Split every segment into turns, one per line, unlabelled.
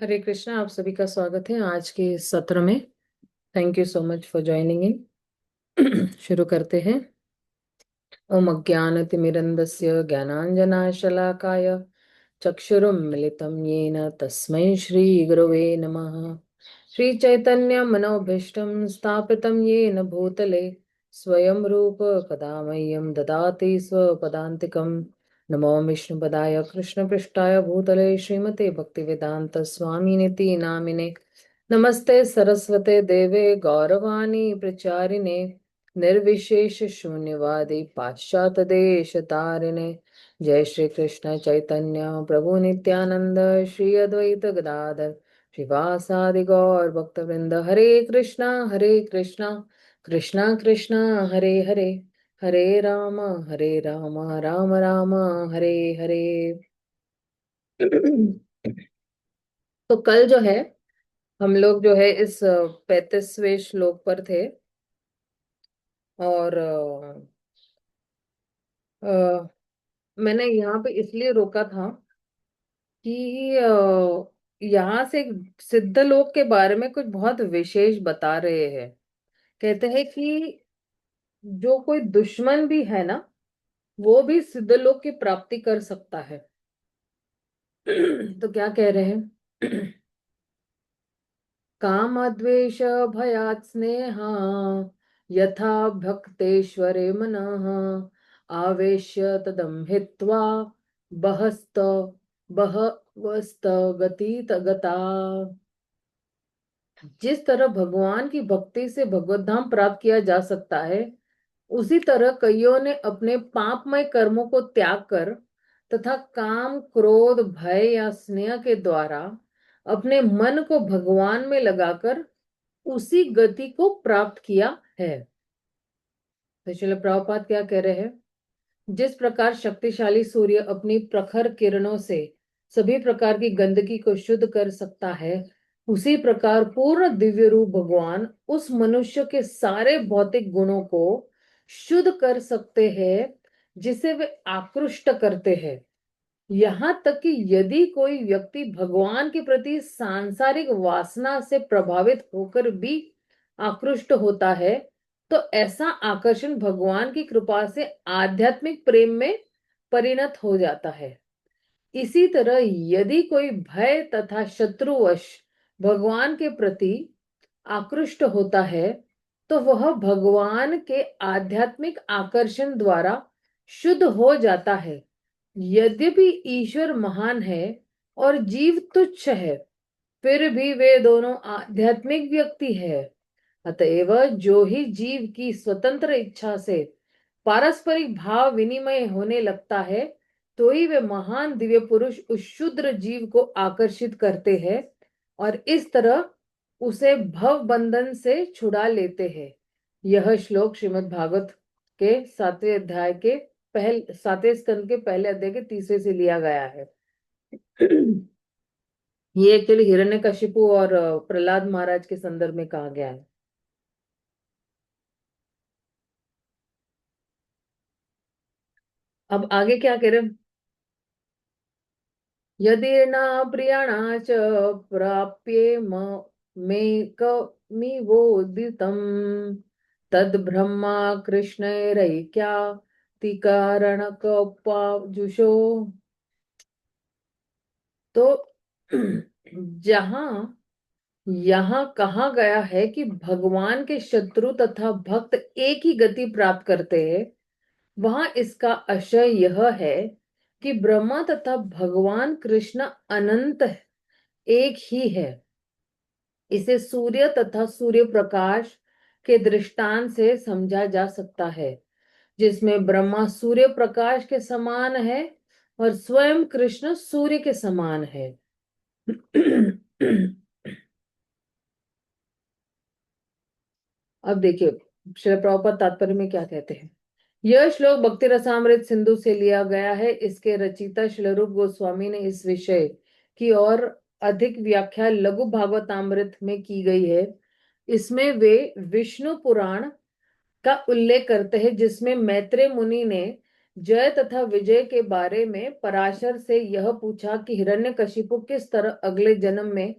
हरे कृष्णा। आप सभी का स्वागत है आज के इस सत्र में। Thank you so much for joining in. शुरू करते हैं। ओम अज्ञानतिमिरन्धस्य ज्ञानाञ्जनाशलाकाय चक्षुरुन्मिलितं येन तस्मै श्रीगुरवे नमः। श्रीचैतन्यमनोभीष्टं स्थापितं येन भूतले स्वयं रूप कदा मह्यं ददाति स्वपदान्तिकं। नमो विष्णुपदाय कृष्णपृष्ठाय भूतले श्रीमते भक्तिवेदांत स्वामिनिति नामिने। नमस्ते सरस्वते देवे गौरवाणी प्रचारिणे निर्विशेष शून्यवादी पाश्चात्य देश तारिणे। जय श्री कृष्ण चैतन्य प्रभु नित्यानंद श्री अद्वैत गदाधर श्रीवासादि गौर भक्तवृंद। हरे कृष्णा कृष्णा कृष्णा हरे हरे, हरे राम राम राम हरे हरे। तो कल जो है हम लोग जो है इस 35वें श्लोक पर थे। और मैंने यहाँ पे इसलिए रोका था कि यहाँ से सिद्ध लोक के बारे में कुछ बहुत विशेष बता रहे हैं। कहते हैं कि जो कोई दुश्मन भी है ना, वो भी सिद्ध लोक की प्राप्ति कर सकता है। तो क्या कह रहे हैं? काम द्वेष भयात् स्नेहा यथा भक्तेश्वरे मनः आवेश्य तदम हित्वा बहस्त बहवस्त गति गता। जिस तरह भगवान की भक्ति से भगवत धाम प्राप्त किया जा सकता है, उसी तरह कईयों ने अपने पापमय कर्मों को त्याग कर तथा काम क्रोध भय या स्नेह के द्वारा अपने मन को भगवान में लगाकर उसी गति को प्राप्त किया है। तो चलो प्रभुपाद क्या कह रहे हैं? जिस प्रकार शक्तिशाली सूर्य अपनी प्रखर किरणों से सभी प्रकार की गंदगी को शुद्ध कर सकता है, उसी प्रकार पूर्ण दिव्य रूप भगवान उस मनुष्य के सारे भौतिक गुणों को शुद्ध कर सकते हैं जिसे वे आकृष्ट करते हैं। यहाँ तक कि यदि कोई व्यक्ति भगवान के प्रति सांसारिक वासना से प्रभावित होकर भी आकृष्ट होता है, तो ऐसा आकर्षण भगवान की कृपा से आध्यात्मिक प्रेम में परिणत हो जाता है। इसी तरह यदि कोई भय तथा शत्रुवश भगवान के प्रति आकृष्ट होता है, तो वह भगवान के आध्यात्मिक आकर्षण द्वारा शुद्ध हो जाता है। यद्यपि ईश्वर महान है और जीव तुच्छ है, फिर भी वे दोनों आध्यात्मिक व्यक्ति है। अतएव जो ही जीव की स्वतंत्र इच्छा से पारस्परिक भाव विनिमय होने लगता है, तो ही वे महान दिव्य पुरुष उस शूद्र जीव को आकर्षित करते हैं और इस तरह उसे भव बंधन से छुड़ा लेते हैं। यह श्लोक श्रीमद् भागवत के 7वें अध्याय के 7वें स्कंद के पहले अध्याय के 3 से लिया गया है। ये एक्चुअली हिरण्यकशिपु और प्रहलाद महाराज के संदर्भ में कहा गया है। अब आगे क्या कह रहे हैं? यदि न प्रियाणा च प्राप्येम मेकमिवोदितम् तद ब्रह्मा कृष्णैरैक्यातिकारणकपाजुषो। तो जहां यहाँ कहा गया है कि भगवान के शत्रु तथा भक्त एक ही गति प्राप्त करते हैं, वहां इसका आशय यह है कि ब्रह्मा तथा भगवान कृष्ण अनंत एक ही है। इसे सूर्य तथा सूर्य प्रकाश के दृष्टांत से समझा जा सकता है, जिसमें ब्रह्मा सूर्य प्रकाश के समान है और स्वयं कृष्ण सूर्य के समान है। अब देखिए श्रील प्रभुपाद तात्पर्य में क्या कहते हैं। यह श्लोक भक्ति रसामृत सिंधु से लिया गया है। इसके रचयिता श्रील रूप गोस्वामी ने इस विषय की और अधिक व्याख्या लघु भागवतामृत में की गई है। इसमें वे विष्णु पुराण का उल्लेख करते हैं, जिसमें मैत्रेय मुनि ने जय तथा विजय के बारे में पराशर से यह पूछा कि हिरण्यकशिपु किस तरह अगले जन्म में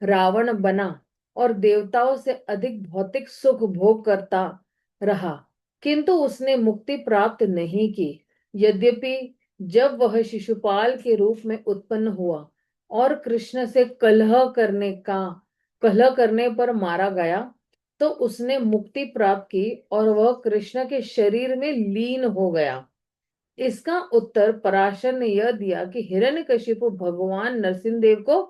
रावण बना और देवताओं से अधिक भौतिक सुख भोग करता रहा, किंतु उसने मुक्ति प्राप्त नहीं की। यद्यपि जब वह शिशुपाल के रूप में उत्पन्न हुआ और कृष्ण से कलह करने पर मारा गया, तो उसने मुक्ति प्राप्त की और वह कृष्ण के शरीर में लीन हो गया। इसका उत्तर पराशर ने यह दिया कि हिरण्यकशिपु भगवान नरसिंहदेव को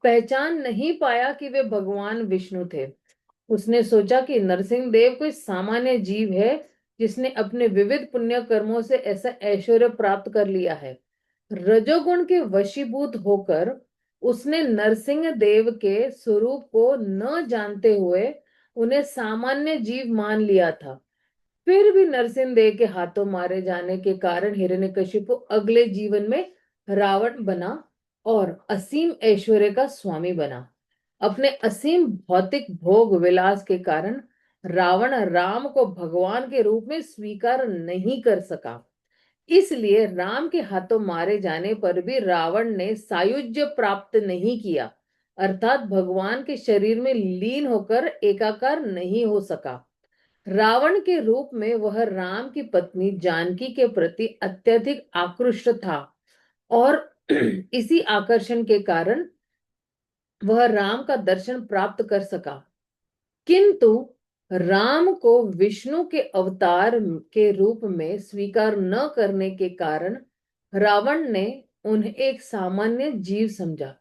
पहचान नहीं पाया कि वे भगवान विष्णु थे। उसने सोचा कि नरसिंहदेव कोई सामान्य जीव है जिसने अपने विविध पुण्य कर्मों से ऐसा ऐश्वर्य प्राप्त कर लिया है। रजोगुण के वशीभूत होकर उसने नरसिंह देव के स्वरूप को न जानते हुए उन्हें सामान्य जीव मान लिया था। फिर भी नरसिंहदेव के हाथों मारे जाने के कारण हिरण्यकशिपु अगले जीवन में रावण बना और असीम ऐश्वर्य का स्वामी बना। अपने असीम भौतिक भोग विलास के कारण रावण राम को भगवान के रूप में स्वीकार नहीं कर सका। इसलिए राम के हाथों मारे जाने पर भी रावण ने सायुज्य प्राप्त नहीं किया, अर्थात भगवान के शरीर में लीन होकर एकाकार नहीं हो सका। रावण के रूप में वह राम की पत्नी जानकी के प्रति अत्यधिक आकृष्ट था और इसी आकर्षण के कारण वह राम का दर्शन प्राप्त कर सका, किंतु राम को विष्णु के अवतार के रूप में स्वीकार न करने के कारण रावण ने उन्हें एक सामान्य जीव समझा।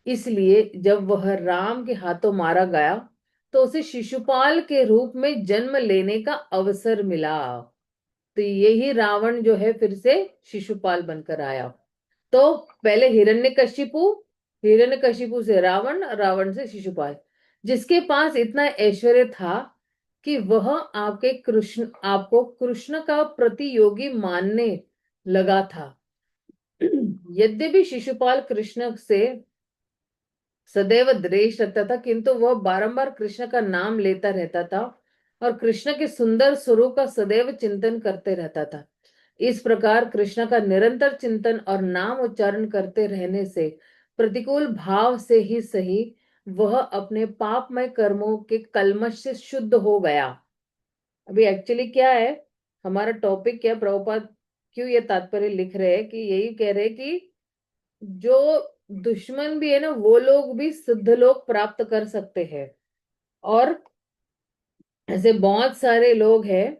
इसलिए जब वह राम के हाथों मारा गया तो उसे शिशुपाल के रूप में जन्म लेने का अवसर मिला। तो यही रावण जो है फिर से शिशुपाल बनकर आया। तो पहले हिरण्यकशिपु, हिरण्यकशिपु से रावण, रावण से शिशुपाल, जिसके पास इतना ऐश्वर्य था कि वह आपको कृष्ण का प्रतियोगी मानने लगा था। यद्यपि शिशुपाल कृष्ण से सदैव द्वेष रखता था, किंतु वह बारंबार कृष्ण का नाम लेता रहता था और कृष्ण के सुंदर स्वरूप का सदैव चिंतन करते रहता था। इस प्रकार कृष्ण का निरंतर चिंतन और नाम उच्चारण करते रहने से प्रतिकूल भाव से ही सही वह अपने पापमय कर्मों के कलमश से शुद्ध हो गया। अभी एक्चुअली क्या है, हमारा टॉपिक क्या, प्रभुपाद क्यों ये तात्पर्य लिख रहे हैं कि यही कह रहे हैं कि जो दुश्मन भी है ना, वो लोग भी सिद्ध लोक प्राप्त कर सकते हैं। और ऐसे बहुत सारे लोग हैं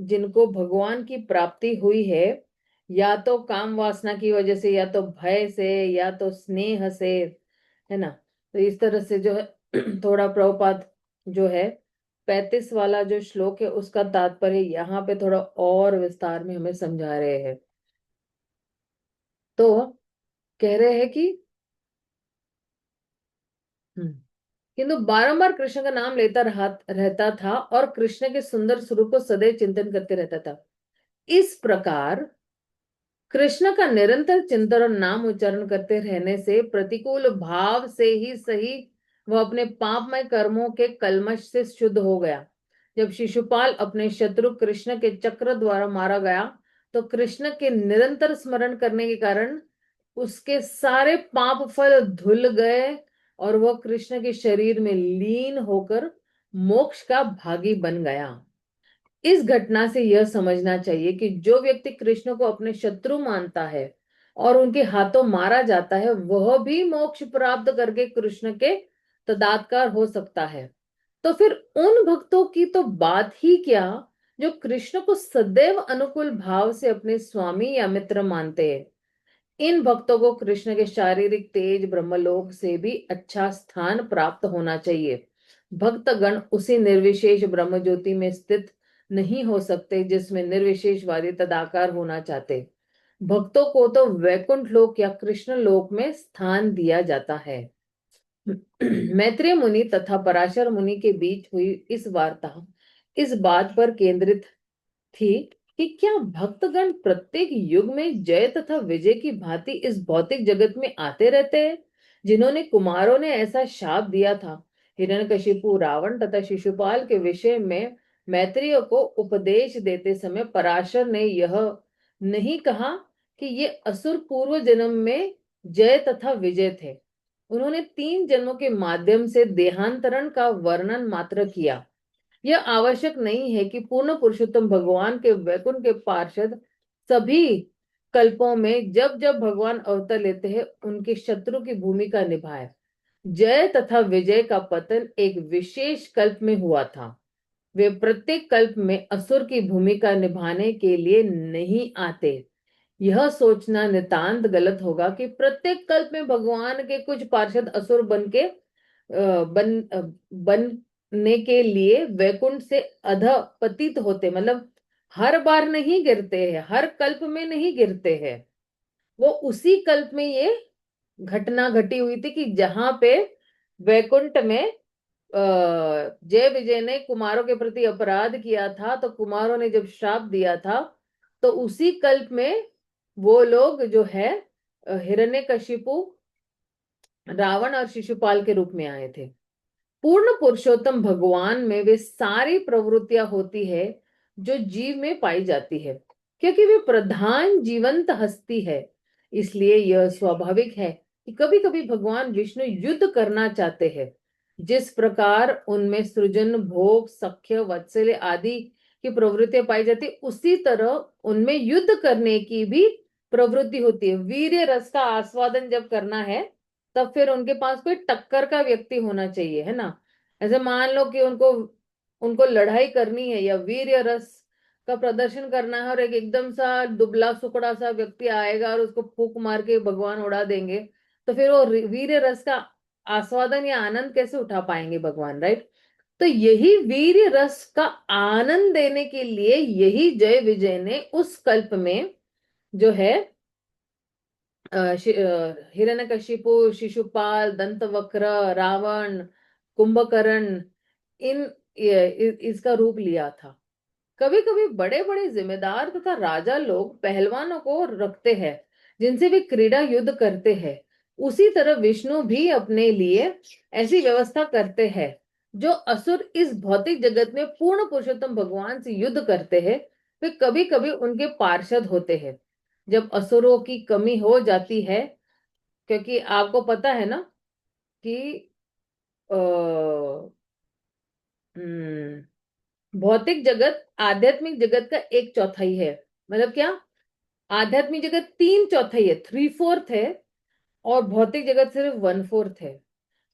जिनको भगवान की प्राप्ति हुई है, या तो काम वासना की वजह से, या तो भय से, या तो स्नेह से, है ना। तो इस तरह से जो है थोड़ा प्रभुपाद जो है 35 वाला जो श्लोक है उसका तात्पर्य यहाँ पे थोड़ा और विस्तार में हमें समझा रहे हैं। तो कह रहे हैं कि हम्म, किंतु बारंबार कृष्ण का नाम लेता रहता था और कृष्ण के सुंदर स्वरूप को सदैव चिंतन करते रहता था। इस प्रकार कृष्ण का निरंतर चिंतन और नाम उच्चारण करते रहने से प्रतिकूल भाव से ही सही वह अपने पापमय कर्मों के कलमश से शुद्ध हो गया। जब शिशुपाल अपने शत्रु कृष्ण के चक्र द्वारा मारा गया तो कृष्ण के निरंतर स्मरण करने के कारण उसके सारे पाप फल धुल गए और वह कृष्ण के शरीर में लीन होकर मोक्ष का भागी बन गया। इस घटना से यह समझना चाहिए कि जो व्यक्ति कृष्ण को अपने शत्रु मानता है और उनके हाथों मारा जाता है, वह भी मोक्ष प्राप्त करके कृष्ण के तदात्कार हो सकता है। तो फिर उन भक्तों की तो बात ही क्या जो कृष्ण को सदैव अनुकूल भाव से अपने स्वामी या मित्र मानते हैं। इन भक्तों को कृष्ण के शारीरिक तेज ब्रह्मलोक से भी अच्छा स्थान प्राप्त होना चाहिए। भक्तगण उसी निर्विशेष ब्रह्म ज्योति में स्थित नहीं हो सकते जिसमें निर्विशेषवादी तदाकार होना चाहते। भक्तों को तो वैकुंठ लोक या कृष्ण लोक में स्थान दिया जाता है। मैत्रेय मुनि तथा पराशर मुनि के बीच हुई इस वार्ता इस बात पर केंद्रित थी कि क्या भक्तगण प्रत्येक युग में जय तथा विजय की भांति इस भौतिक जगत में आते रहते हैं, जिन्होंने कुमारों ने ऐसा शाप दिया था। हिरण्यकशिपु, रावण तथा शिशुपाल के विषय में मैत्रेय को उपदेश देते समय पराशर ने यह नहीं कहा कि ये असुर पूर्व जन्म में जय तथा विजय थे। उन्होंने 3 जन्मों के माध्यम से देहांतरण का वर्णन मात्र किया। यह आवश्यक नहीं है कि पूर्ण पुरुषोत्तम भगवान के वैकुंठ के पार्षद सभी कल्पों में जब जब भगवान अवतार लेते हैं उनके शत्रु की भूमिका निभाए। जय तथा विजय का पतन एक विशेष कल्प में हुआ था। वे प्रत्येक कल्प में असुर की भूमिका निभाने के लिए नहीं आते। यह सोचना नितांत गलत होगा कि प्रत्येक कल्प में भगवान के कुछ पार्षद असुर बन के बनने के लिए वैकुंठ से अध पतित होते, मतलब हर बार नहीं गिरते हैं, हर कल्प में नहीं गिरते हैं। वो उसी कल्प में ये घटना घटी हुई थी कि जहां पे वैकुंठ में जय विजय ने कुमारों के प्रति अपराध किया था, तो कुमारों ने जब श्राप दिया था, तो उसी कल्प में वो लोग जो है हिरण्यकशिपु, रावण और शिशुपाल के रूप में आए थे। पूर्ण पुरुषोत्तम भगवान में वे सारी प्रवृत्तियां होती है जो जीव में पाई जाती है, क्योंकि वे प्रधान जीवंत हस्ती है। इसलिए यह स्वाभाविक है कि कभी कभी भगवान विष्णु युद्ध करना चाहते हैं। जिस प्रकार उनमें सृजन, भोग, सख्य, वात्सल्य आदि की प्रवृत्तियां पाई जाती, उसी तरह उनमें युद्ध करने की भी प्रवृत्ति होती है। वीर्य रस का आस्वादन जब करना है, तब फिर उनके पास कोई टक्कर का व्यक्ति होना चाहिए, है ना। ऐसे मान लो कि उनको उनको लड़ाई करनी है या वीर्य रस का प्रदर्शन करना है, और एक एकदम सा दुबला सुकड़ा सा व्यक्ति आएगा और उसको फूंक मार के भगवान उड़ा देंगे, तो फिर वो वीर्य रस का आस्वादन या आनंद कैसे उठा पाएंगे भगवान, राइट। तो यही वीर्य रस का आनंद देने के लिए यही जय विजय ने उस कल्प में जो है हिरण्यकशिपु, शिशुपाल, दंतवक्र, रावण, कुंभकर्ण, इसका रूप लिया था। कभी कभी बड़े बड़े जिम्मेदार तथा राजा लोग पहलवानों को रखते हैं जिनसे वे क्रीड़ा युद्ध करते हैं। उसी तरह विष्णु भी अपने लिए ऐसी व्यवस्था करते हैं। जो असुर इस भौतिक जगत में पूर्ण पुरुषोत्तम भगवान से युद्ध करते हैं, वे कभी कभी उनके पार्षद होते हैं। जब असुरों की कमी हो जाती है, क्योंकि आपको पता है ना कि अ, भौतिक जगत आध्यात्मिक जगत का 1/4 है। मतलब क्या, आध्यात्मिक जगत 3/4 है, 3/4 है, और भौतिक जगत सिर्फ 1/4 है।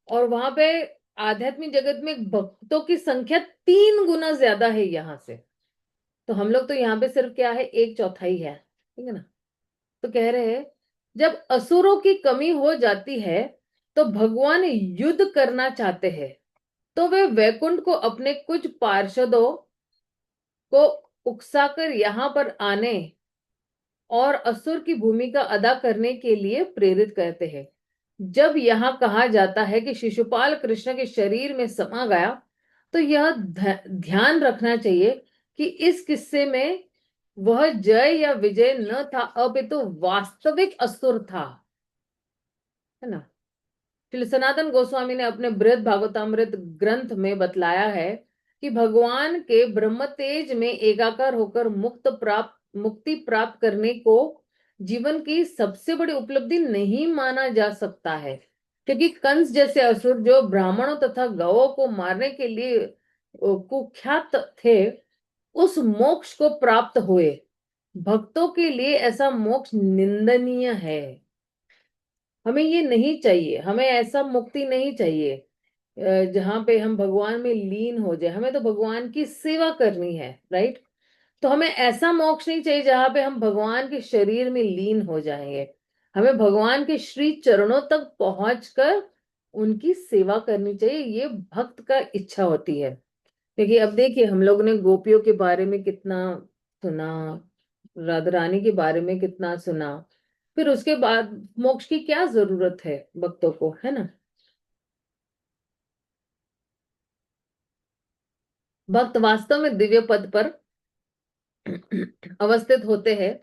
और वहां पे आध्यात्मिक जगत में भक्तों की संख्या 3 गुना ज्यादा है यहाँ से। तो हम लोग तो यहाँ पे सिर्फ क्या है, 1/4 है, ठीक है ना। तो कह रहे हैं, जब असुरों की कमी हो जाती है तो भगवान युद्ध करना चाहते हैं, तो वे वैकुंठ को अपने कुछ पार्षदों को उकसाकर यहाँ पर आने और असुर की भूमिका अदा करने के लिए प्रेरित करते हैं। जब यहाँ कहा जाता है कि शिशुपाल कृष्ण के शरीर में समा गया, तो यह ध्यान रखना चाहिए कि इस किस्से में वह जय या विजय न था, अपितु वास्तविक असुर था, है ना। श्री सनातन गोस्वामी ने अपने बृहद भागवतामृत ग्रंथ में बतलाया है कि भगवान के ब्रह्म तेज में एकाकार होकर मुक्ति प्राप्त करने को जीवन की सबसे बड़ी उपलब्धि नहीं माना जा सकता है, क्योंकि कंस जैसे असुर जो ब्राह्मणों तथा गौओं को मारने के लिए कुख्यात थे, उस मोक्ष को प्राप्त हुए। भक्तों के लिए ऐसा मोक्ष निंदनीय है। हमें ये नहीं चाहिए, हमें ऐसा मुक्ति नहीं चाहिए जहां पे हम भगवान में लीन हो जाए। हमें तो भगवान की सेवा करनी है, राइट। तो हमें ऐसा मोक्ष नहीं चाहिए जहां पे हम भगवान के शरीर में लीन हो जाएंगे। हमें भगवान के श्री चरणों तक पहुंचकर उनकी सेवा करनी चाहिए, ये भक्त का इच्छा होती है। देखिए, अब देखिए, हम लोग ने गोपियों के बारे में कितना सुना, राधा रानी के बारे में कितना सुना, फिर उसके बाद मोक्ष की क्या जरूरत है भक्तों को, है ना। भक्त वास्तव में दिव्य पद पर अवस्थित होते हैं,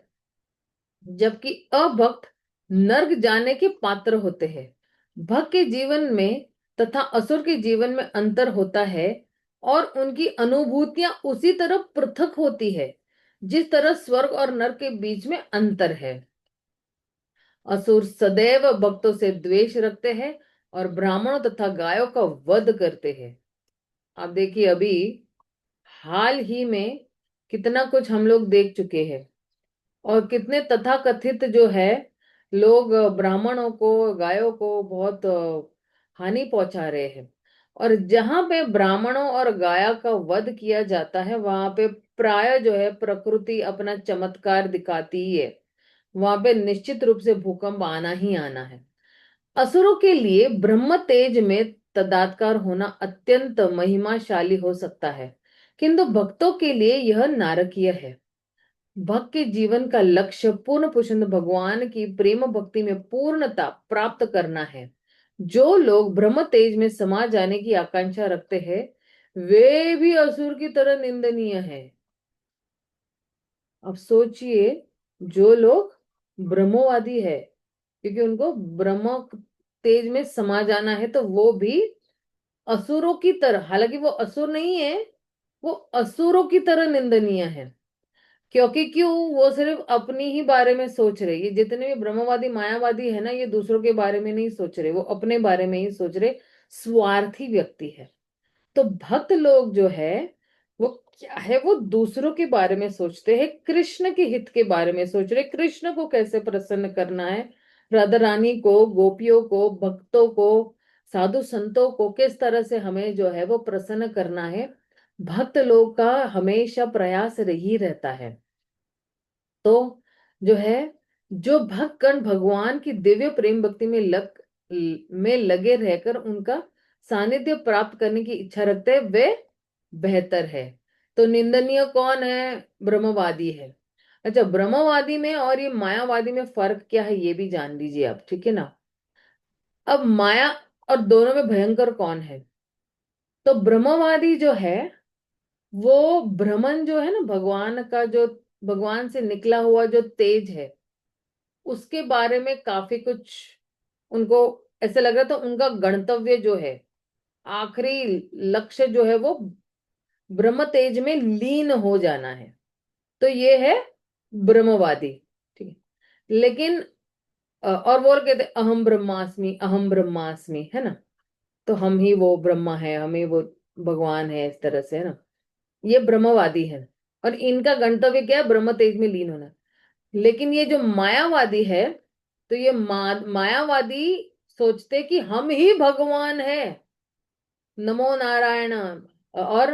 जबकि अभक्त नर्क जाने के पात्र होते हैं। भक्त के जीवन में तथा असुर के जीवन में अंतर होता है, और उनकी अनुभूतियां उसी तरह पृथक होती है। जिस तरह स्वर्ग और नरक के बीच में अंतर है। असुर सदैव भक्तों से द्वेष रखते हैं और ब्राह्मणों तथा गायों का वध करते हैं। आप देखिए, अभी हाल ही में कितना कुछ हम लोग देख चुके हैं, और कितने तथाकथित जो है लोग ब्राह्मणों को, गायों को बहुत हानि पहुंचा रहे हैं। और जहां पे ब्राह्मणों और गाय का वध किया जाता है, वहां पे प्राय जो है प्रकृति अपना चमत्कार दिखाती ही है। वहां पे निश्चित रूप से भूकंप आना ही आना है। असुरों के लिए ब्रह्म तेज में तदात्कार होना अत्यंत महिमाशाली हो सकता है, किंतु भक्तों के लिए यह नारकीय है। भक्त के जीवन का लक्ष्य पूर्ण पुरुषोत्तम भगवान की प्रेम भक्ति में पूर्णता प्राप्त करना है। जो लोग ब्रह्म तेज में समा जाने की आकांक्षा रखते हैं, वे भी असुर की तरह निंदनीय है। अब सोचिए, जो लोग ब्रह्मवादी है, क्योंकि उनको ब्रह्म तेज में समा जाना है, तो वो भी असुरों की तरह, हालांकि वो असुर नहीं है, वो असुरों की तरह निंदनीय है। क्योंकि क्यों? वो सिर्फ अपनी ही बारे में सोच रहे। ये जितने भी ब्रह्मवादी मायावादी है ना, ये दूसरों के बारे में नहीं सोच रहे, वो अपने बारे में ही सोच रहे। स्वार्थी व्यक्ति है। तो भक्त लोग जो है, वो क्या है, वो दूसरों के बारे में सोचते हैं, कृष्ण के हित के बारे में सोच रहे, कृष्ण को कैसे प्रसन्न करना है, राधा रानी को, गोपियों को, भक्तों को, साधु संतों को किस तरह से हमें जो है वो प्रसन्न करना है। भक्त लोग का हमेशा प्रयास ही रहता है। तो जो है, जो भक्तगण भगवान की दिव्य प्रेम भक्ति में लगे रहकर उनका सानिध्य प्राप्त करने की इच्छा रखते हैं, वे बेहतर है। तो निंदनीय कौन है? ब्रह्मवादी है। अच्छा, ब्रह्मवादी में और ये मायावादी में फर्क क्या है, ये भी जान लीजिए आप, ठीक है ना। अब माया और दोनों में भयंकर कौन है? तो ब्रह्मवादी जो है, वो भ्रमण जो है ना, भगवान का जो, भगवान से निकला हुआ जो तेज है, उसके बारे में काफी कुछ उनको ऐसे लग रहा था। उनका गंतव्य जो है, आखिरी लक्ष्य जो है, वो ब्रह्म तेज में लीन हो जाना है। तो ये है ब्रह्मवादी, ठीक है। लेकिन और वो कहते अहम ब्रह्मास्मि, अहम ब्रह्मास्मि, है ना। तो हम ही वो ब्रह्मा है, हम ही वो भगवान है, इस तरह से, है ना। ये ब्रह्मवादी है, और इनका गंतव्य क्या है? ब्रह्म तेज में लीन होना। लेकिन ये जो मायावादी है, तो ये मायावादी सोचते कि हम ही भगवान है, नमो नारायण। और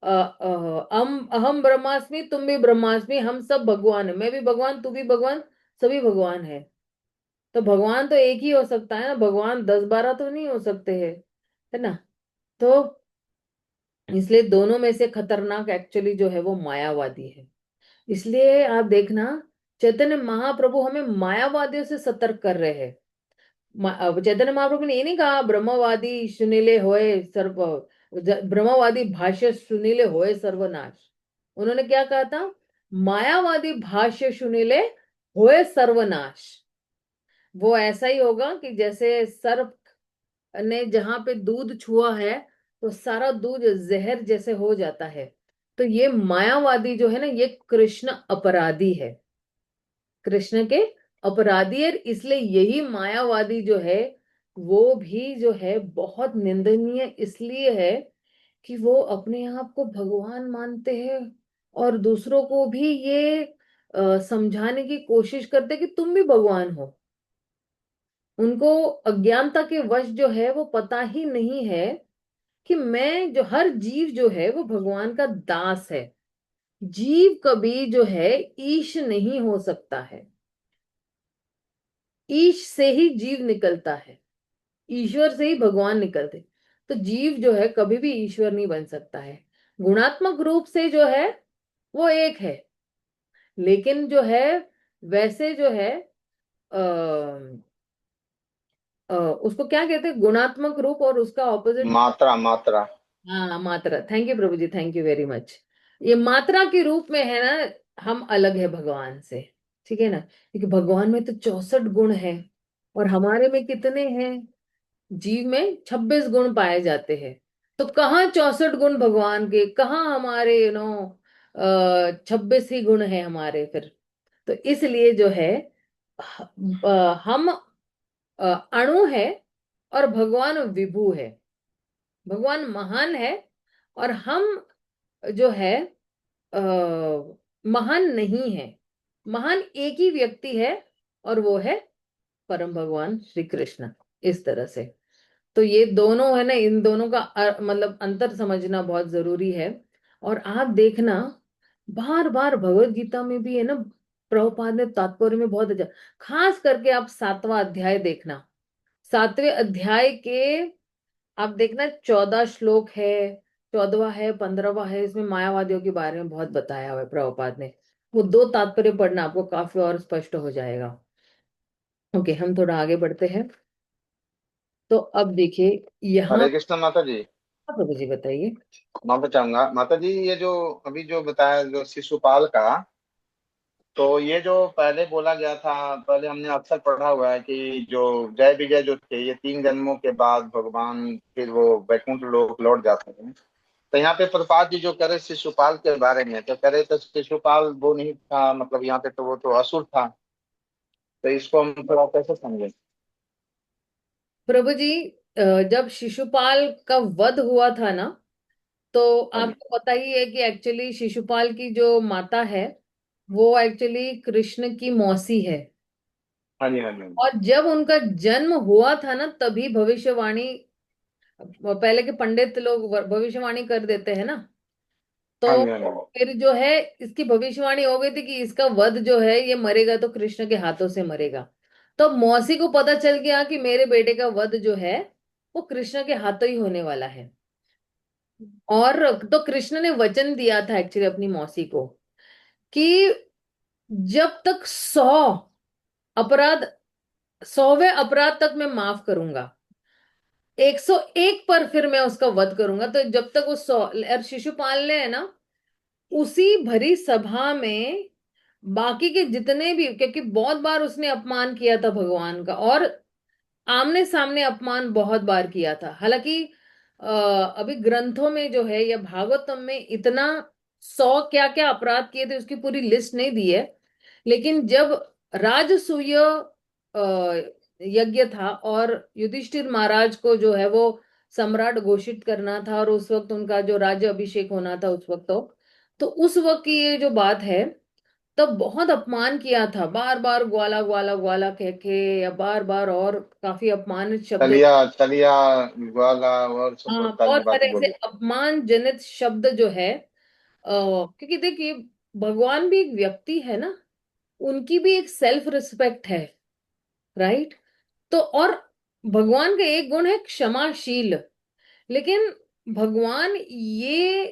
हम अहम ब्रह्मास्मि, तुम भी ब्रह्मास्मि, हम सब भगवान है, मैं भी भगवान, तू भी भगवान, सभी भगवान है। तो भगवान तो एक ही हो सकता है ना, भगवान 10-12 तो नहीं हो सकते हैं, है ना। तो इसलिए दोनों में से खतरनाक एक्चुअली जो है वो मायावादी है। इसलिए आप देखना, चैतन्य महाप्रभु हमें मायावादियों से सतर्क कर रहे हैं। अब चैतन्य महाप्रभु ने ये नहीं कहा ब्रह्मवादी सुनीले होए सर्व, ब्रह्मवादी भाष्य सुनीले होए सर्वनाश। उन्होंने क्या कहा था? मायावादी भाष्य सुनीले होए सर्वनाश। वो ऐसा ही होगा कि जैसे सर्प ने जहां पे दूध छुआ है, तो सारा दूध जहर जैसे हो जाता है। तो ये मायावादी जो है ना, ये कृष्ण अपराधी है, कृष्ण के अपराधी है। इसलिए यही मायावादी जो है, वो भी जो है बहुत निंदनीय इसलिए है कि वो अपने आप को भगवान मानते हैं, और दूसरों को भी ये समझाने की कोशिश करते हैं कि तुम भी भगवान हो। उनको अज्ञानता के वश जो है वो पता ही नहीं है कि मैं जो, हर जीव जो है वो भगवान का दास है। जीव कभी जो है ईश नहीं हो सकता है। ईश से ही जीव निकलता है, ईश्वर से ही भगवान निकलते। तो जीव जो है कभी भी ईश्वर नहीं बन सकता है। गुणात्मक रूप से जो है वो एक है, लेकिन जो है वैसे जो है उसको क्या कहते हैं, गुणात्मक रूप, और उसका ऑपोजिट
मात्रा मात्रा।
हाँ मात्रा। Thank you Prabhu ji, thank you very much. ये मात्रा के रूप में है ना, हम अलग है भगवान से, ठीक है ना। क्योंकि भगवान में तो 64 गुण है, और हमारे में कितने हैं? जीव में 26 गुण पाए जाते हैं। तो कहाँ 64 गुण भगवान के, कहाँ हमारे 26 ही गुण है हमारे फिर। तो इसलिए जो है हम अणु है और भगवान विभु है। भगवान महान है और हम जो है आ, महान नहीं है। महान एक ही व्यक्ति है और वो है परम भगवान श्री कृष्ण। इस तरह से तो ये दोनों है ना, इन दोनों का मतलब अंतर समझना बहुत जरूरी है। और आप देखना बार बार भगवत गीता में भी है ना, प्रभुपाद ने तात्पर्य में बहुत अच्छा, खास करके आप 7वां अध्याय देखना। 7वें अध्याय के आप देखना 14 श्लोक है, 14वां है, 15वां है, इसमें मायावादियों के बारे में बहुत बताया हुआ है प्रभुपाद ने। वो दो तात्पर्य पढ़ना आपको काफी और स्पष्ट हो जाएगा। ओके, हम थोड़ा आगे बढ़ते हैं। तो अब देखिए यहाँ,
हरे कृष्ण माता जी।
प्रभु जी बताइए।
माफी चाहूंगा माता जी, ये जो अभी जो बताया जो शिशुपाल का, तो ये जो पहले बोला गया था, पहले हमने अक्सर पढ़ा हुआ है कि जो जय विजय जो थे, ये 3 जन्मों के बाद भगवान फिर वो वैकुंठ लोक लौट जाते हैं। तो यहाँ पे प्रभुपाद जी जो करे शिशुपाल के बारे में, तो करे तो शिशुपाल वो नहीं था, मतलब यहाँ पे तो वो तो असुर था। तो इसको हम थोड़ा कैसे समझें?
प्रभु जी, जब शिशुपाल का वध हुआ था ना, तो
हाँ जी,
आपको पता ही है कि एक्चुअली शिशुपाल की जो माता है वो एक्चुअली कृष्ण की मौसी है।
हाँ जी, हाँ जी,
और जब उनका जन्म हुआ था ना, तभी भविष्यवाणी, पहले के पंडित लोग भविष्यवाणी कर देते हैं ना।
हाँ
तो
जी, हाँ जी,
फिर जो है इसकी भविष्यवाणी हो गई थी कि इसका वध जो है ये मरेगा तो कृष्ण के हाथों से मरेगा। तो मौसी को पता चल गया कि मेरे बेटे का वध जो है वो कृष्ण के हाथों ही होने वाला है। और तो कृष्ण ने वचन दिया था एक्चुअली अपनी मौसी को कि जब तक 100वें अपराध तक मैं माफ करूंगा, 101 पर फिर मैं उसका वध करूंगा। तो जब तक वो 100, और शिशुपाल ने है ना उसी भरी सभा में बाकी के जितने भी, क्योंकि बहुत बार उसने अपमान किया था भगवान का, और आमने सामने अपमान बहुत बार किया था। हालांकि अभी ग्रंथों में जो है या भागवतम में इतना 100 क्या क्या अपराध किए थे उसकी पूरी लिस्ट नहीं दी है। लेकिन जब राजसूय यज्ञ था और युधिष्ठिर महाराज को जो है वो सम्राट घोषित करना था, और उस वक्त उनका जो राज्य अभिषेक होना था उस वक्त, तो उस वक्त की ये जो बात है, तब बहुत अपमान किया था, बार बार ग्वाला ग्वाला ग्वाला कह के, या बार बार और काफी अपमानित शब्द।
चलिया चलिया, ग्वाला और सब
हाँ,
बहुत सारी
बहुत सारे
बातें
ऐसे
बोली।
अपमानजनित शब्द जो है, क्योंकि देखिए भगवान भी एक व्यक्ति है ना, उनकी भी एक सेल्फ रिस्पेक्ट है, राइट। तो और भगवान का एक गुण है क्षमाशील। लेकिन भगवान ये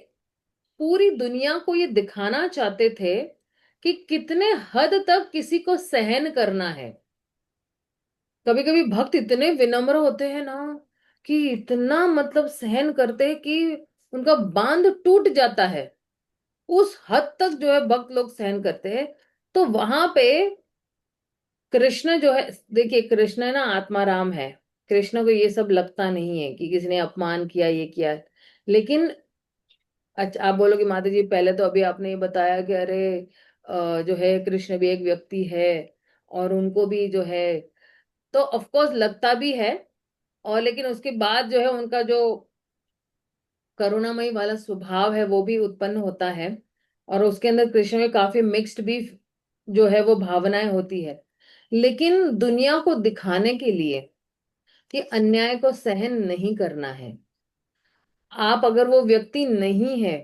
पूरी दुनिया को ये दिखाना चाहते थे कि कितने हद तक किसी को सहन करना है। कभी कभी भक्त इतने विनम्र होते हैं ना कि इतना मतलब सहन करते हैं कि उनका बांध टूट जाता है। उस हद तक जो है भक्त लोग सहन करते हैं। तो वहां पे कृष्ण जो है, देखिए कृष्ण ना आत्माराम है। कृष्ण को ये सब लगता नहीं है कि किसी ने अपमान किया, ये किया है। लेकिन अच्छा, आप बोलोगे माता जी पहले तो अभी आपने ये बताया कि अरे जो है कृष्ण भी एक व्यक्ति है और उनको भी जो है, तो ऑफ कोर्स लगता भी है। और लेकिन उसके बाद जो है उनका जो करुणामयी वाला स्वभाव है वो भी उत्पन्न होता है। और उसके अंदर कृष्ण में काफी मिक्स्ड भी जो है वो भावनाएं होती है। लेकिन दुनिया को दिखाने के लिए कि अन्याय को सहन नहीं करना है, आप अगर वो व्यक्ति नहीं है,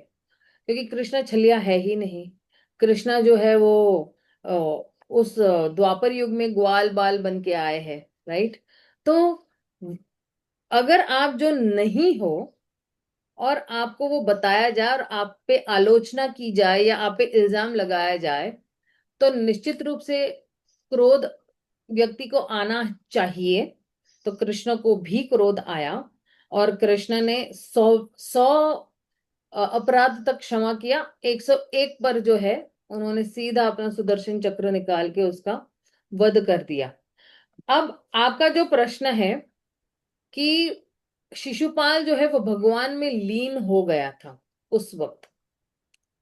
क्योंकि कृष्णा छलिया है ही नहीं। कृष्णा जो है वो अ, उस द्वापर युग में ग्वाल बाल बन के आए हैं, राइट। तो अगर आप जो नहीं हो और आपको वो बताया जाए और आप पे आलोचना की जाए या आप पे इल्जाम लगाया जाए, तो निश्चित रूप से क्रोध व्यक्ति को आना चाहिए। तो कृष्ण को भी क्रोध आया और कृष्ण ने 100 अपराध तक क्षमा किया। 101 पर जो है उन्होंने सीधा अपना सुदर्शन चक्र निकाल के उसका वध कर दिया। अब आपका जो प्रश्न है कि शिशुपाल जो है वो भगवान में लीन हो गया था उस वक्त,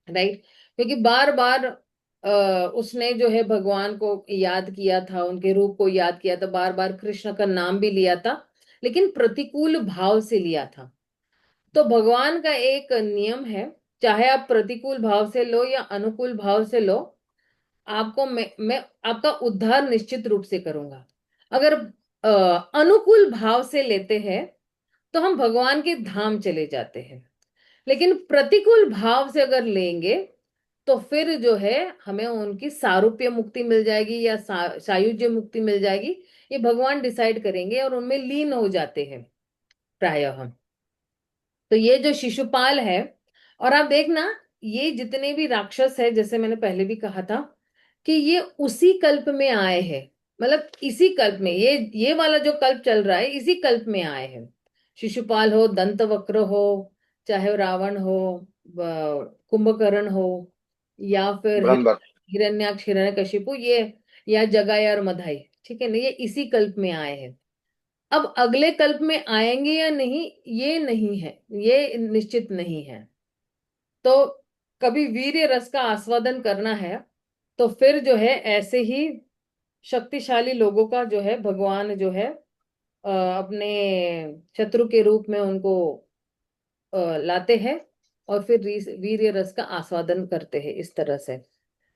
राइट। क्योंकि बार बार उसने जो है भगवान को याद किया था, उनके रूप को याद किया था, बार बार कृष्ण का नाम भी लिया था, लेकिन प्रतिकूल भाव से लिया था। तो भगवान का एक नियम है, चाहे आप प्रतिकूल भाव से लो या अनुकूल भाव से लो, आपको मैं आपका उद्धार निश्चित रूप से करूंगा। अगर अ, अनुकूल भाव से लेते हैं तो हम भगवान के धाम चले जाते हैं, लेकिन प्रतिकूल भाव से अगर लेंगे तो फिर जो है हमें उनकी सारूप्य मुक्ति मिल जाएगी या सायुज्य मुक्ति मिल जाएगी, ये भगवान डिसाइड करेंगे और उनमें लीन हो जाते हैं प्रायः हम। तो ये जो शिशुपाल है, और आप देखना, ये जितने भी राक्षस है, जैसे मैंने पहले भी कहा था कि ये उसी कल्प में आए हैं, मतलब इसी कल्प में, ये वाला जो कल्प चल रहा है इसी कल्प में आए हैं। शिशुपाल हो, दंतवक्र हो, चाहे वो रावण हो, कुंभकर्ण हो, या फिर
ब्रह्मवर्त।
हिरण्याक्ष, हिरण्यकशिपु, ये या जगाया और मधाई, ठीक है ना, ये इसी कल्प में आए हैं। अब अगले कल्प में आएंगे या नहीं, ये नहीं है, ये निश्चित नहीं है। तो कभी वीर्य रस का आस्वादन करना है तो फिर जो है ऐसे ही शक्तिशाली लोगों का जो है भगवान जो है अपने शत्रु के रूप में उनको लाते हैं, और फिर वीर्य रस का आस्वादन करते हैं इस तरह से।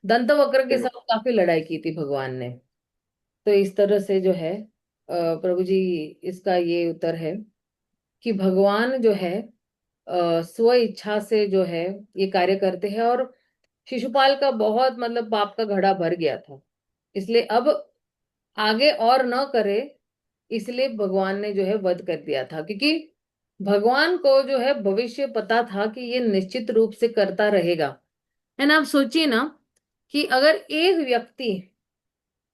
दंतवक्र के साथ काफी लड़ाई की थी भगवान ने। तो इस तरह से जो है प्रभु जी, इसका ये उत्तर है कि भगवान जो है स्व इच्छा से जो है ये कार्य करते हैं, और शिशुपाल का बहुत मतलब पाप का घड़ा भर गया था, इसलिए अब आगे और न करे, इसलिए भगवान ने जो है वध कर दिया था, क्योंकि भगवान को जो है भविष्य पता था कि ये निश्चित रूप से करता रहेगा। है ना, आप सोचिए ना कि अगर एक व्यक्ति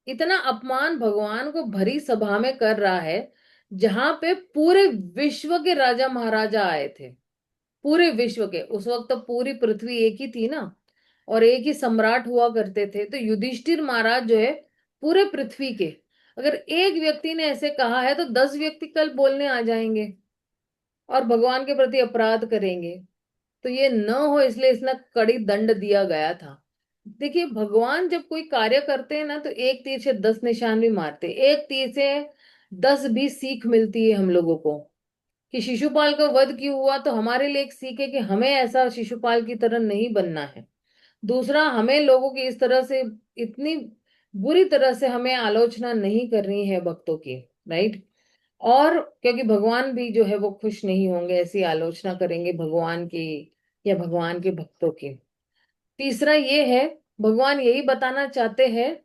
इतना अपमान भगवान को भरी सभा में कर रहा है, जहां पे पूरे विश्व के राजा महाराजा आए थे, पूरे विश्व के, उस वक्त तो पूरी पृथ्वी एक ही थी ना, और एक ही सम्राट हुआ करते थे, तो युधिष्ठिर महाराज जो है पूरे पृथ्वी के, अगर एक व्यक्ति ने ऐसे कहा है तो 10 व्यक्ति कल बोलने आ जाएंगे और भगवान के प्रति अपराध करेंगे। तो ये न हो, इसलिए इसने कड़ी दंड दिया गया था। देखिए, भगवान जब कोई कार्य करते हैं ना तो एक तीर से 10 निशान भी मारते हैं। एक तीर से 10 भी सीख मिलती है हम लोगों को, कि शिशुपाल का वध क्यों हुआ, तो हमारे लिए एक सीख है कि हमें ऐसा शिशुपाल की तरह नहीं बनना है। दूसरा, हमें लोगों की इस तरह से, इतनी बुरी तरह से हमें आलोचना नहीं करनी है भक्तों की, राइट। और क्योंकि भगवान भी जो है वो खुश नहीं होंगे ऐसी आलोचना करेंगे भगवान की या भगवान के भक्तों की। तीसरा ये है, भगवान यही बताना चाहते हैं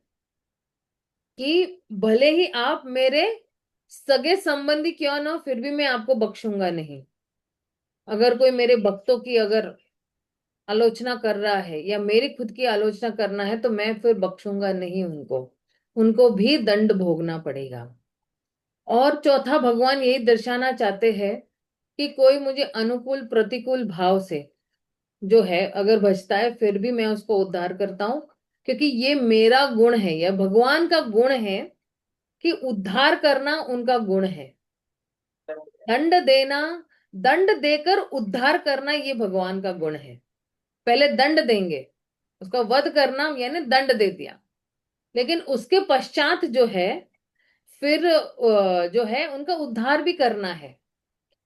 कि भले ही आप मेरे सगे संबंधी क्यों ना हो, फिर भी मैं आपको बख्शूंगा नहीं। अगर कोई मेरे भक्तों की अगर आलोचना कर रहा है या मेरी खुद की आलोचना करना है, तो मैं फिर बख्शूंगा नहीं उनको, उनको भी दंड भोगना पड़ेगा। और चौथा, भगवान यही दर्शाना चाहते हैं कि कोई मुझे अनुकूल प्रतिकूल भाव से जो है अगर बचता है, फिर भी मैं उसको उद्धार करता हूं, क्योंकि ये मेरा गुण है, यह भगवान का गुण है कि उद्धार करना उनका गुण है। दंड देना, दंड देकर उद्धार करना, ये भगवान का गुण है। पहले दंड देंगे, उसका वध करना यानी दंड दे दिया, लेकिन उसके पश्चात जो है फिर जो है उनका उद्धार भी करना है,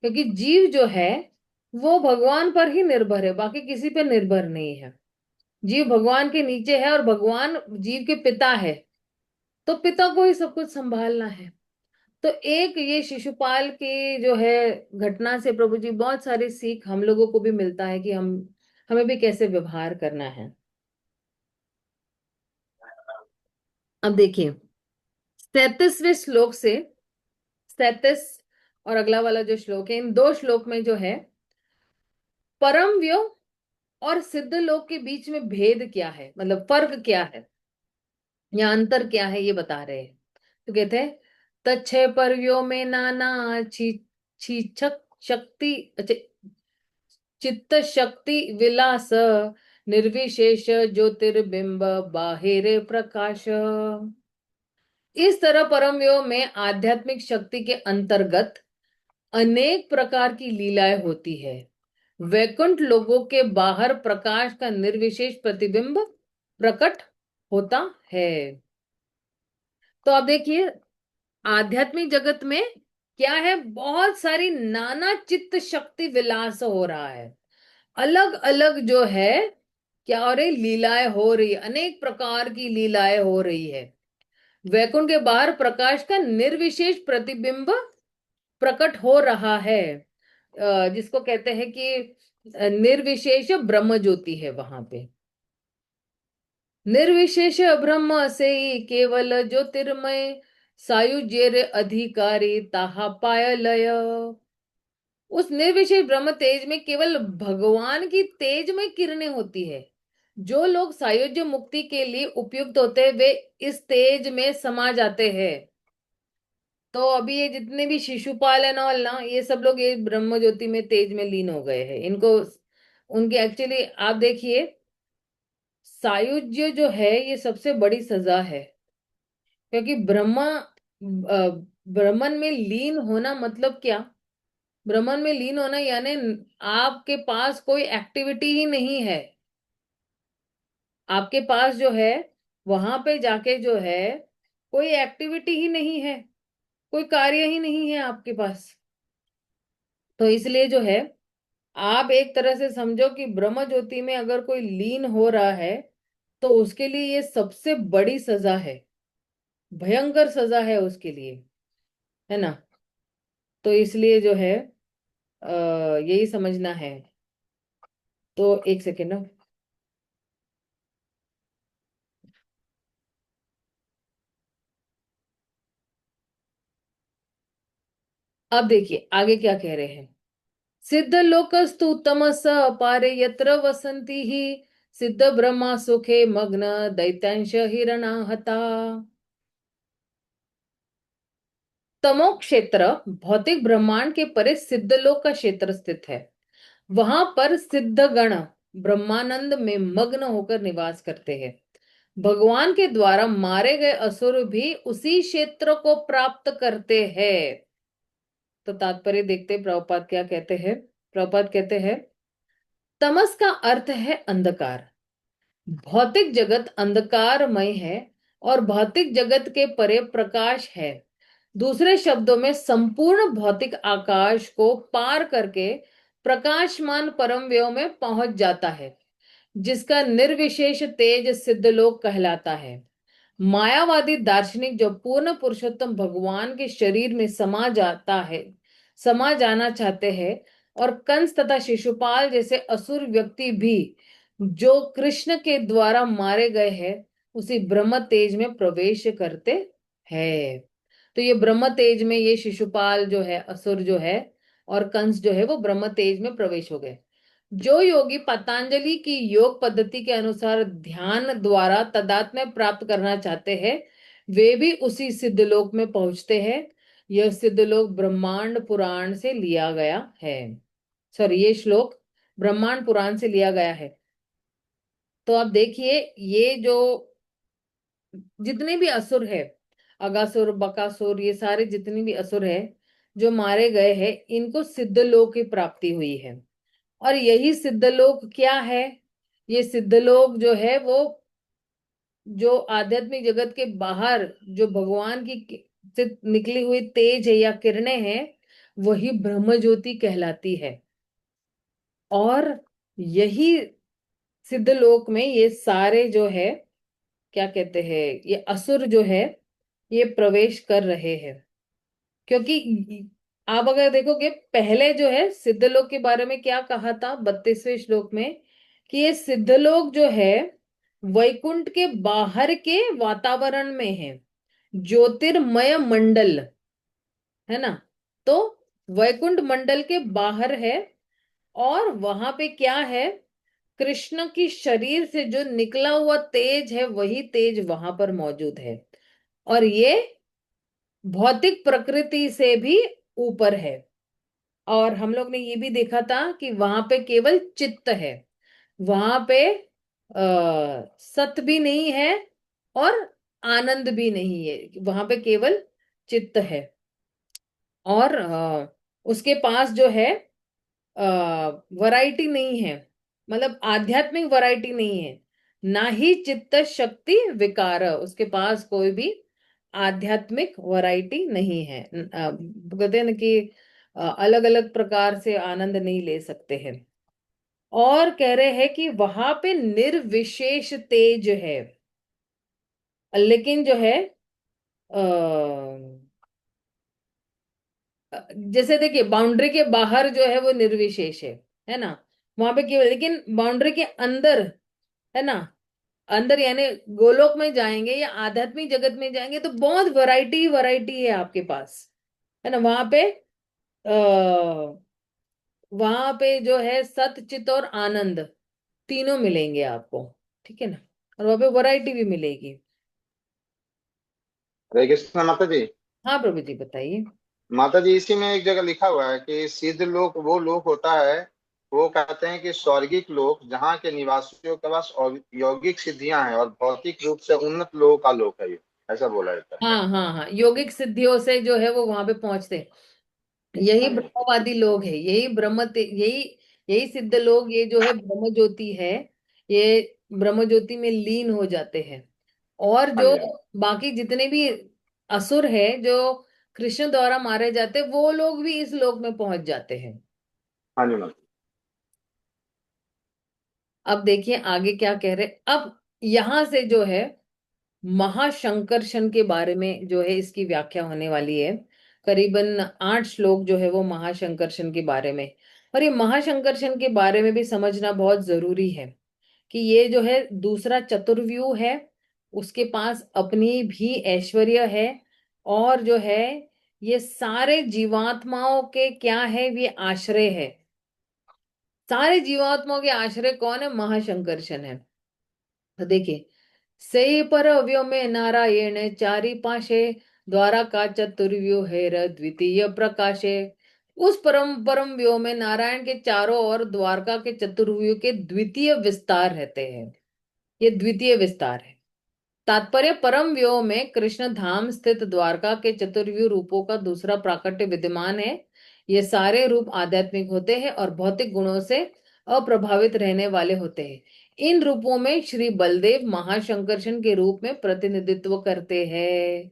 क्योंकि जीव जो है वो भगवान पर ही निर्भर है, बाकी किसी पे निर्भर नहीं है। जीव भगवान के नीचे है और भगवान जीव के पिता है, तो पिता को ही सब कुछ संभालना है। तो एक ये शिशुपाल की जो है घटना से प्रभु जी बहुत सारी सीख हम लोगों को भी मिलता है कि हम हमें भी कैसे व्यवहार करना है। अब देखिए, 37वें श्लोक से, 37 और अगला वाला जो श्लोक है, इन दो श्लोक में जो है परम व्यय और सिद्ध लोक के बीच में भेद क्या है, मतलब फर्क क्या है या अंतर क्या है, ये बता रहे हैं। तो कहते हैं, तच्छे पर्यो में नाना छीछक शक्ति, अच्छा, चित्त शक्ति विलास, निर्विशेष ज्योतिर्बिंब बाहिरे प्रकाश। इस तरह परम योग में आध्यात्मिक शक्ति के अंतर्गत अनेक प्रकार की लीलाएं होती है, वैकुंठ लोगों के बाहर प्रकाश का निर्विशेष प्रतिबिंब प्रकट होता है। तो अब देखिए, आध्यात्मिक जगत में क्या है, बहुत सारी नाना चित्त शक्ति विलास हो रहा है। अलग अलग जो है क्या हो रही, लीलाएं हो रही, अनेक प्रकार की लीलाएं हो रही है। वैकुंठ के बाहर प्रकाश का निर्विशेष प्रतिबिंब प्रकट हो रहा है, जिसको कहते हैं कि निर्विशेष ब्रह्म ज्योति है वहां पे। निर्विशेष ब्रह्म से ही केवल ज्योतिर्मय सायुज्य अधिकारी ताहा पाय लय। उस निर्विशेष ब्रह्म तेज में केवल भगवान की तेजमय किरणें होती है। जो लोग सायुज्य मुक्ति के लिए उपयुक्त होते हैं वे इस तेज में समा जाते हैं। तो अभी ये जितने भी शिशुपाल है ना, और ना, ये सब लोग ये ब्रह्म ज्योति में तेज में लीन हो गए हैं। इनको उनकी एक्चुअली आप देखिए, सायुज्य जो है ये सबसे बड़ी सजा है। क्योंकि ब्रह्मन में लीन होना मतलब क्या, ब्रह्मन में लीन होना यानी आपके पास कोई एक्टिविटी ही नहीं है। आपके पास जो है वहां पे जाके जो है कोई एक्टिविटी ही नहीं है, कोई कार्य ही नहीं है आपके पास। तो इसलिए जो है, आप एक तरह से समझो कि ब्रह्म ज्योति में अगर कोई लीन हो रहा है तो उसके लिए ये सबसे बड़ी सजा है, भयंकर सजा है उसके लिए, है ना। तो इसलिए जो है यही समझना है। तो एक सेकेंड ना। अब देखिए आगे क्या कह रहे हैं। सिद्ध लोकस्तु तमस पारे यत्र वसंती ही सिद्ध ब्रह्मा सुखे मग्न दैत्यांश हिरणाहता। तमो क्षेत्र भौतिक ब्रह्मांड के परे सिद्ध लोक का क्षेत्र स्थित है। वहां पर सिद्ध गण ब्रह्मानंद में मग्न होकर निवास करते हैं। भगवान के द्वारा मारे गए असुर भी उसी क्षेत्र को प्राप्त करते हैं। तो तात्पर्य देखते हैं, प्रभुपाद क्या कहते हैं। प्रभुपाद कहते हैं, तमस का अर्थ है अंधकार। भौतिक जगत अंधकारमय है और भौतिक जगत के परे प्रकाश है। दूसरे शब्दों में संपूर्ण भौतिक आकाश को पार करके प्रकाशमान परम व्यव में पहुंच जाता है, जिसका निर्विशेष तेज सिद्धलोक कहलाता है। मायावादी दार्शनिक जो पूर्ण पुरुषोत्तम भगवान के शरीर में समा जाना चाहते हैं, और कंस तथा शिशुपाल जैसे असुर व्यक्ति भी जो कृष्ण के द्वारा मारे गए हैं उसी ब्रह्म तेज में प्रवेश करते हैं। तो ये ब्रह्म तेज में ये शिशुपाल जो है, असुर जो है, और कंस जो है वो ब्रह्म तेज में प्रवेश हो गए। जो योगी पतंजलि की योग पद्धति के अनुसार ध्यान द्वारा तदात्म्य प्राप्त करना चाहते हैं वे भी उसी सिद्धलोक में पहुंचते हैं। यह सिद्धलोक ब्रह्मांड पुराण से लिया गया है। सॉरी, ये श्लोक ब्रह्मांड पुराण से लिया गया है। तो आप देखिए, ये जो जितने भी असुर है, अगासुर बकासुर, ये सारे जितने भी असुर है जो मारे गए हैं, इनको सिद्धलोक की प्राप्ति हुई है। और यही सिद्धलोक क्या है, ये सिद्धलोक जो है वो जो आध्यात्मिक जगत के बाहर जो भगवान की से निकली हुई तेज है या किरणें हैं, वही ब्रह्म ज्योति कहलाती है। और यही सिद्धलोक में ये सारे जो है क्या कहते हैं, ये असुर जो है ये प्रवेश कर रहे हैं। क्योंकि आप अगर देखोगे पहले जो है सिद्धलोक के बारे में क्या कहा था 32वें श्लोक में, कि ये सिद्धलोक जो है वैकुंठ के बाहर के वातावरण में है, ज्योतिर्मय मंडल, है ना। तो वैकुंठ मंडल के बाहर है, और वहां पे क्या है, कृष्ण की शरीर से जो निकला हुआ तेज है वही तेज वहां पर मौजूद है। और ये भौतिक प्रकृति से भी ऊपर है। और हम लोग ने ये भी देखा था कि वहां पे केवल चित्त है, वहां पे सत भी नहीं है और आनंद भी नहीं है, वहां पे केवल चित्त है। और उसके पास जो है वैरायटी नहीं है, मतलब आध्यात्मिक वैरायटी नहीं है, ना ही चित्त शक्ति विकार, उसके पास कोई भी आध्यात्मिक वैरायटी नहीं है। कहते हैं ना कि अलग अलग प्रकार से आनंद नहीं ले सकते हैं। और कह रहे हैं कि वहां पे निर्विशेष तेज है, लेकिन जो है जैसे देखिए बाउंड्री के बाहर जो है वो निर्विशेष है ना, वहां पे केवल, लेकिन बाउंड्री के अंदर, है ना, अंदर यानी गोलोक में जाएंगे या आध्यात्मिक जगत में जाएंगे तो बहुत वैरायटी वैरायटी है आपके पास, है ना। आ, वहां पे जो है सत चित और आनंद तीनों मिलेंगे आपको, ठीक है ना, और वहां पे वैरायटी भी मिलेगी।
हरे कृष्ण माता जी।
हाँ प्रभु जी बताइए।
माता जी, इसी में एक जगह लिखा हुआ है कि सिद्ध लोक वो लोक होता है, वो कहते हैं कि स्वर्गिक लोक जहाँ के निवासियों के पास यौगिक सिद्धियां हैं और भौतिक रूप से उन्नत लोगों का लोक है ये, ऐसा बोला जाता है।
हाँ हाँ हाँ, योगिक सिद्धियों से जो है वो वहां पे पहुंचते हैं। यही
हाँ जी।
ब्रह्मवादी लोग हैं, यही यही सिद्ध लोग, ये जो है ब्रह्म ज्योति है, ये ब्रह्म ज्योति में लीन हो जाते हैं। और
हाँ
जो
जी। हाँ जी।
बाकी जितने भी असुर है जो कृष्ण द्वारा मारे जाते हैं, वो लोग भी इस लोक में पहुंच जाते हैं।
हाँ जी माता।
अब देखिए आगे क्या कह रहे। अब यहां से जो है महाशंकर्षण के बारे में जो है इसकी व्याख्या होने वाली है। करीबन 8 श्लोक जो है वो महाशंकर्षण के बारे में। और ये महाशंकर्षण के बारे में भी समझना बहुत जरूरी है कि ये जो है दूसरा चतुर्व्यूह है, उसके पास अपनी भी ऐश्वर्य है। और जो है ये सारे जीवात्माओं के क्या है, ये आश्रय है। सारे जीवात्माओं के आश्रय कौन है? महाशंकर्षण है। तो देखिए, से पर अव्यो में नारायण चारि पाशे, द्वारा का चतुर्व्यूह है द्वितीय प्रकाशे। उस परम परम व्योम में नारायण के चारों ओर द्वारका के चतुर्व्यूह के द्वितीय विस्तार रहते हैं। ये द्वितीय विस्तार है। तात्पर्य, परम व्योम में कृष्ण धाम स्थित द्वारका के चतुर्व्यूह रूपों का दूसरा प्राकट्य विद्यमान है। ये सारे रूप आध्यात्मिक होते हैं और भौतिक गुणों से अप्रभावित रहने वाले होते हैं। इन रूपों में श्री बलदेव महाशंकर्षण के रूप में प्रतिनिधित्व करते हैं।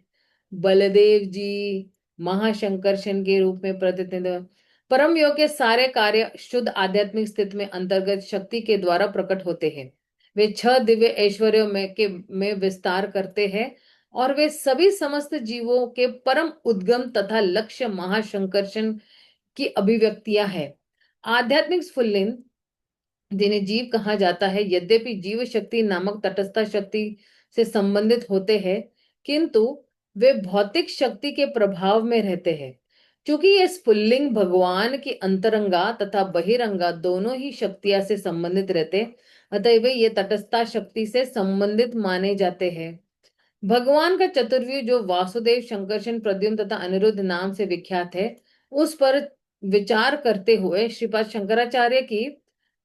बलदेव जी महाशंकर्षण के रूप में प्रतिनिधित्व। परम योग के सारे कार्य शुद्ध आध्यात्मिक स्थिति में अंतर्गत शक्ति के द्वारा प्रकट होते हैं। वे 6 दिव्य ऐश्वर्यों में विस्तार करते हैं और वे सभी समस्त जीवों के परम उद्गम तथा लक्ष्य महाशंकर्षण की अभिव्यक्तियां हैं। आध्यात्मिक स्फुल्लिंग जिन्हें जीव कहा जाता है, यद्यपि जीव शक्ति नामक तटस्थ शक्ति से संबंधित होते हैं, किंतु वे भौतिक शक्ति के प्रभाव में रहते हैं। क्योंकि ये स्फुल्लिंग भगवान की अंतरंगा तथा बहिरंगा दोनों ही शक्तियां से संबंधित रहते, अतः वे ये तटस्था शक्ति से संबंधित माने जाते हैं। भगवान का चतुर्व्यूह जो वासुदेव शंकरशन प्रद्युम्न तथा अनिरुद्ध नाम से विख्यात है, उस पर विचार करते हुए श्रीपाद शंकराचार्य की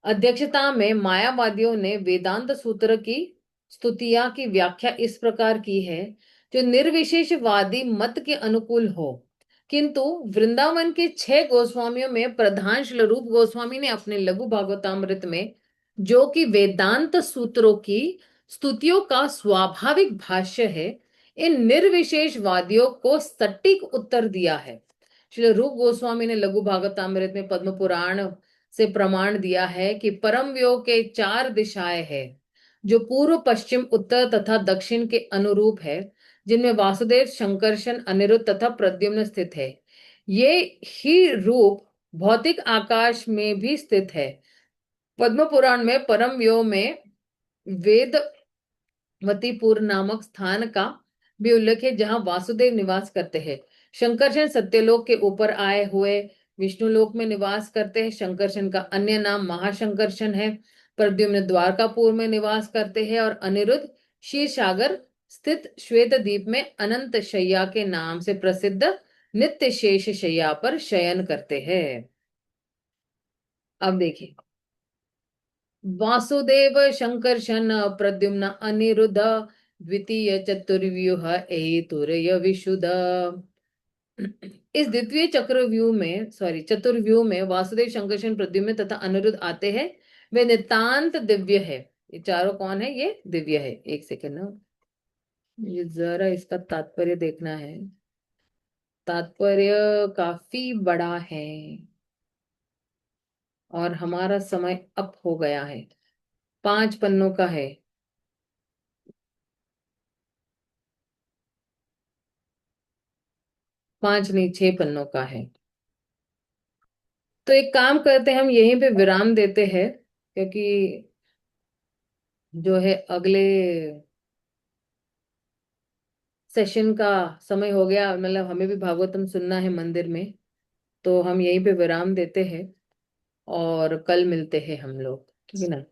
अध्यक्षता में मायावादियों ने वेदांत सूत्र की स्तुतियां की व्याख्या इस प्रकार की है, जो निर्विशेषवादी मत के अनुकूल हो। किंतु वृंदावन के 6 गोस्वामियों में प्रधान श्रील रूप गोस्वामी ने अपने लघु भागवतामृत में, जो कि वेदांत सूत्रों की स्तुतियों का स्वाभाविक भाष्य है, इन निर्विशेषवादियों को सटीक उत्तर दिया है। श्री रूप गोस्वामी ने लघु भागवतामृत में पद्म पुराण से प्रमाण दिया है कि परम योग के 4 दिशाएं हैं, जो पूर्व पश्चिम उत्तर तथा दक्षिण के अनुरूप है, जिनमें वासुदेव शंकरशन अनिरुद्ध तथा प्रद्युम्न स्थित है। ये ही रूप भौतिक आकाश में भी स्थित है। पद्म पुराण में परम योग में वेद वतीपुर नामक स्थान का भी उल्लेख है, जहां वासुदेव निवास करते हैं। शंकरशन सत्यलोक के ऊपर आए हुए विष्णु लोक में निवास करते हैं। शंकरशन का अन्य नाम महाशंकरशन है। प्रद्युम्न द्वारकापुर में निवास करते हैं और अनिरुद्ध क्षीर सागर स्थित श्वेत द्वीप में अनंत शैया के नाम से प्रसिद्ध नित्य शेष शैया पर शयन करते हैं। अब देखिए, वासुदेव शंकर्षण प्रद्युम्न अनिरुद्ध द्वितीय चतुर्व्यूह एतुर्य विशुद्ध। इस द्वितीय चक्रव्यूह में, सॉरी, चतुर्व्यूह में वासुदेव, शंकरशन, प्रद्युम्न तथा अनिरुद्ध आते हैं। वे नितांत दिव्य है। ये चारों कौन है? ये दिव्य है। एक सेकंड ना, ये जरा इसका तात्पर्य देखना है। तात्पर्य काफी बड़ा है और हमारा समय अब हो गया है। 5 पन्नों का है। 5 नहीं, 6 पन्नों का है। तो एक काम करते हैं, हम यहीं पे विराम देते हैं, क्योंकि जो है अगले सेशन का समय हो गया, मतलब हमें भी भागवतम सुनना है मंदिर में। तो हम यहीं पे विराम देते हैं और कल मिलते हैं हम लोग, ठीक है ना।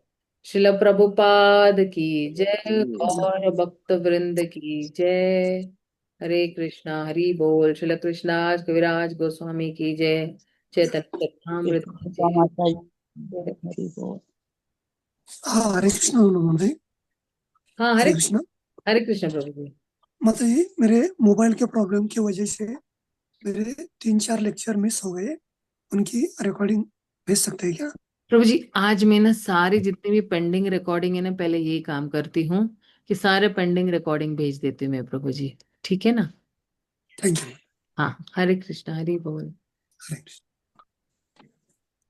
शिला प्रभुपाद की जय, और भक्त वृंद की जय। हरे कृष्णा, हरि बोल। शिला कृष्णाज कविराज गोस्वामी की जय। चैतन्य चरितामृत की जय।
माता जी हरि बोल।
हाँ, हरे कृष्ण बोलो।
हाँ,
हरे कृष्ण।
हरे कृष्ण प्रभु जी।
माता जी, मेरे मोबाइल के प्रॉब्लम की वजह से मेरे 3-4 लेक्चर मिस हो गए। उनकी रिकॉर्डिंग भेज सकते हैं क्या?
प्रभु जी, आज मैं ना सारी जितनी भी पेंडिंग रिकॉर्डिंग है ना, पहले यही काम करती हूँ कि सारे पेंडिंग रिकॉर्डिंग भेज देती हूँ मैं प्रभु जी, ठीक है ना।
Thank you.
हाँ, हरे कृष्णा, हरि बोल।
हरे कृष्ण।